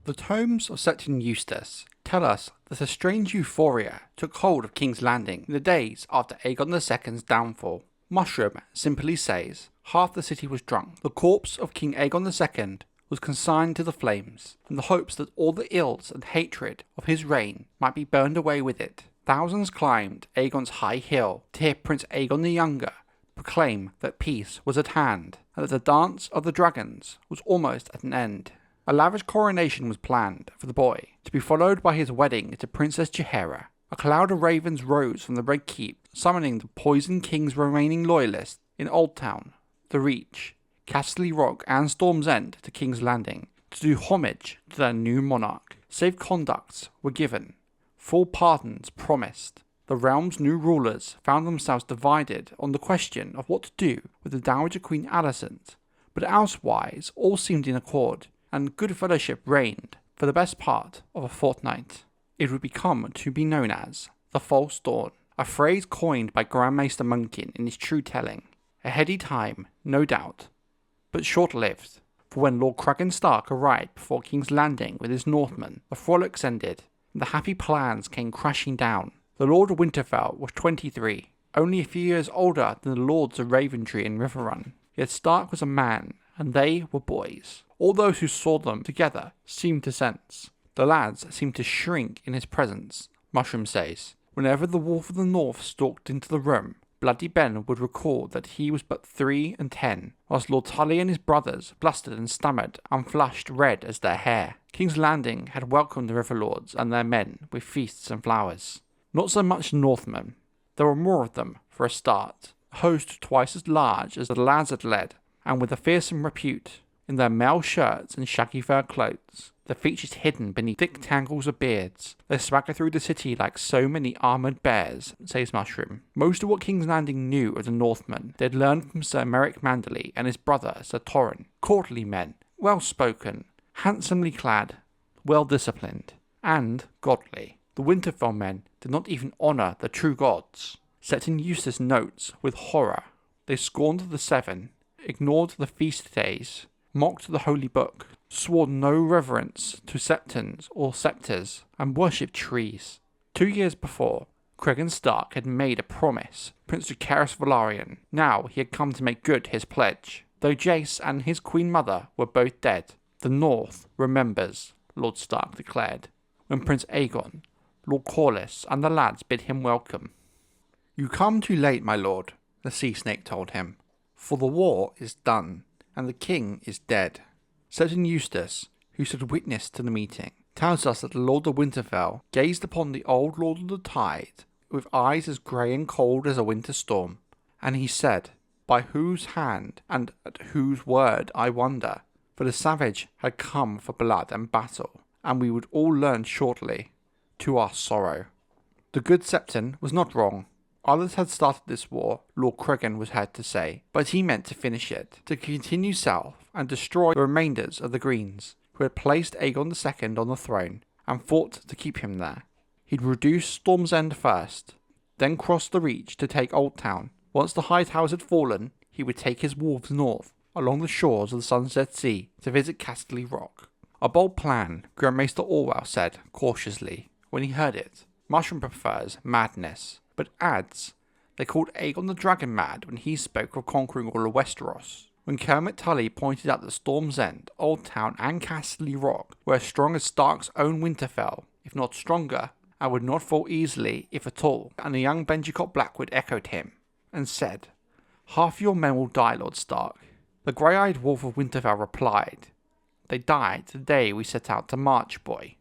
The tomes of Septon Eustace tell us that a strange euphoria took hold of King's Landing in the days after Aegon II's downfall. Mushroom simply says half the city was drunk. The corpse of King Aegon II was consigned to the flames, in the hopes that all the ills and hatred of his reign might be burned away with it. Thousands climbed Aegon's high hill to hear Prince Aegon the Younger proclaim that peace was at hand, and that the dance of the dragons was almost at an end. A lavish coronation was planned for the boy, to be followed by his wedding to Princess Jaehaera. A cloud of ravens rose from the Red Keep, summoning the poisoned king's remaining loyalists in Old Town, the Reach, Castle Rock and Storm's End to King's Landing, to do homage to their new monarch. Safe conducts were given, full pardons promised. The realm's new rulers found themselves divided on the question of what to do with the Dowager Queen Alicent, but elsewise all seemed in accord, and good fellowship reigned for the best part of a fortnight. It would become to be known as the False Dawn, a phrase coined by Grand Maester Munkin in his true telling. A heady time, no doubt, but short-lived, for when Lord Cregan Stark arrived before King's Landing with his Northmen, the frolics ended, and the happy plans came crashing down. The Lord of Winterfell was 23, only a few years older than the Lords of Raventry and Riverrun. Yet Stark was a man, and they were boys. All those who saw them together seemed to sense. The lads seemed to shrink in his presence, Mushroom says. Whenever the Wolf of the North stalked into the room, Bloody Ben would recall that he was but 3 and 10, whilst Lord Tully and his brothers blustered and stammered and flushed red as their hair. King's Landing had welcomed the riverlords and their men with feasts and flowers. Not so much Northmen. There were more of them, for a start, a host twice as large as the lads had led, and with a fearsome repute. In their mail shirts and shaggy fur cloaks, their features hidden beneath thick tangles of beards, they swagger through the city like so many armoured bears, says Mushroom. Most of what King's Landing knew of the Northmen they had learned from Sir Merrick Manderley and his brother Sir Torren. Courtly men, well-spoken, handsomely clad, well-disciplined, and godly. The Winterfell men did not even honour the true gods. Septon Eustace notes with horror. They scorned the Seven, ignored the feast days, mocked the holy book, swore no reverence to septons or sceptres, and worshipped trees. 2 years before, Cregan Stark had made a promise, Prince Jaehaerys Velaryon. Now he had come to make good his pledge. Though Jace and his queen mother were both dead, the North remembers, Lord Stark declared, when Prince Aegon, Lord Corlys, and the lads bid him welcome. You come too late, my lord, the sea snake told him, for the war is done, and the king is dead. Septon Eustace, who stood witness to the meeting, tells us that the Lord of Winterfell gazed upon the old Lord of the Tide with eyes as grey and cold as a winter storm, and he said, by whose hand and at whose word I wonder, for the savage had come for blood and battle, and we would all learn shortly, to our sorrow. The good Septon was not wrong. Others had started this war, Lord Cregan was heard to say, but he meant to finish it, to continue south and destroy the remainders of the Greens, who had placed Aegon II on the throne and fought to keep him there. He'd reduce Storm's End first, then cross the Reach to take Old Town. Once the High Towers had fallen, he would take his wolves north, along the shores of the Sunset Sea, to visit Castle Rock. A bold plan, Grand Maester Orwell said, cautiously, when he heard it. Mushroom prefers madness, but adds, they called Aegon the Dragon mad when he spoke of conquering all of Westeros. When Kermit Tully pointed out that Storm's End, Old Town and Castle Rock were as strong as Stark's own Winterfell, if not stronger, and would not fall easily, if at all, and the young Benjicott Blackwood echoed him, and said, half your men will die, Lord Stark. The grey-eyed Wolf of Winterfell replied, they died the day we set out to march, boy.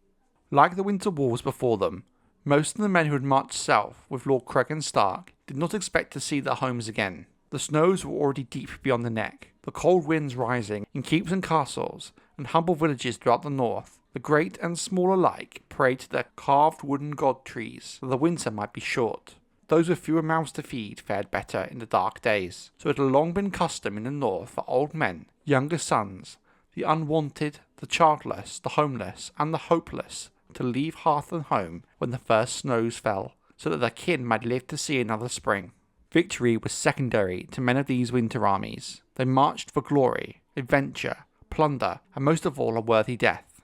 Like the Winter Wolves before them, most of the men who had marched south with Lord Cregan Stark did not expect to see their homes again. The snows were already deep beyond the neck, the cold winds rising in keeps and castles and humble villages throughout the north. The great and small alike prayed to their carved wooden god trees that the winter might be short. Those with fewer mouths to feed fared better in the dark days. So it had long been custom in the north for old men, younger sons, the unwanted, the childless, the homeless, and the hopeless to leave hearth and home when the first snows fell, so that their kin might live to see another spring. Victory was secondary to men of these winter armies. They marched for glory, adventure, plunder, and most of all a worthy death.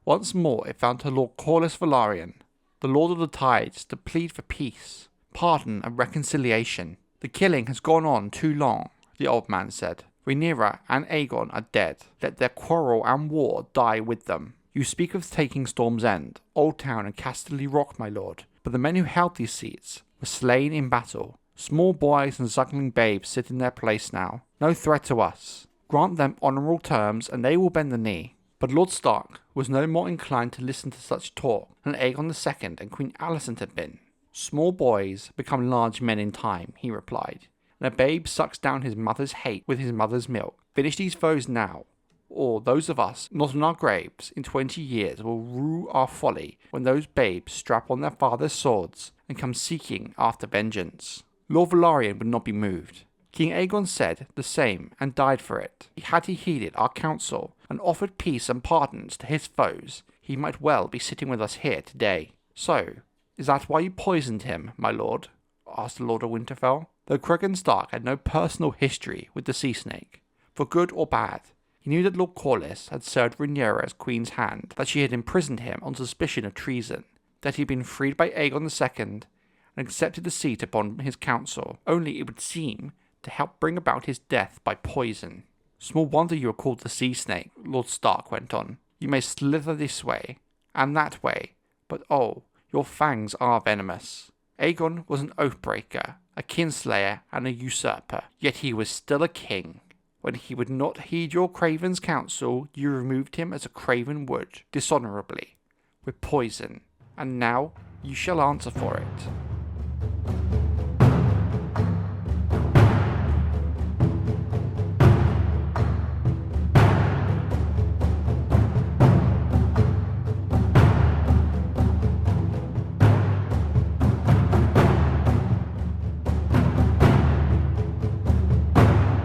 Once more it fell to Lord Corlys Velaryon, the Lord of the Tides, to plead for peace, pardon and reconciliation. The killing has gone on too long, the old man said. Rhaenyra and Aegon are dead. Let their quarrel and war die with them. You speak of taking Storm's End, Old Town and Casterly Rock, my lord, but the men who held these seats were slain in battle. Small boys and suckling babes sit in their place now. No threat to us. Grant them honourable terms and they will bend the knee. But Lord Stark was no more inclined to listen to such talk than Aegon II and Queen Alicent had been. Small boys become large men in time, he replied, and a babe sucks down his mother's hate with his mother's milk. Finish these foes now, or those of us not on our graves in 20 years will rue our folly when those babes strap on their father's swords and come seeking after vengeance. Lord Velaryon would not be moved. King Aegon said the same and died for it. Had he heeded our counsel and offered peace and pardons to his foes, he might well be sitting with us here today. So, is that why you poisoned him, my lord? Asked the Lord of Winterfell. Though Cregan Stark had no personal history with the sea snake, for good or bad, he knew that Lord Corlys had served Rhaenyra as Queen's hand, that she had imprisoned him on suspicion of treason, that he had been freed by Aegon II and accepted the seat upon his council, only it would seem to help bring about his death by poison. Small wonder you are called the sea snake, Lord Stark went on. You may slither this way and that way, but oh, your fangs are venomous. Aegon was an oath-breaker, a kinslayer and a usurper, yet he was still a king. When he would not heed your craven's counsel, you removed him as a craven would, dishonourably, with poison, and now you shall answer for it.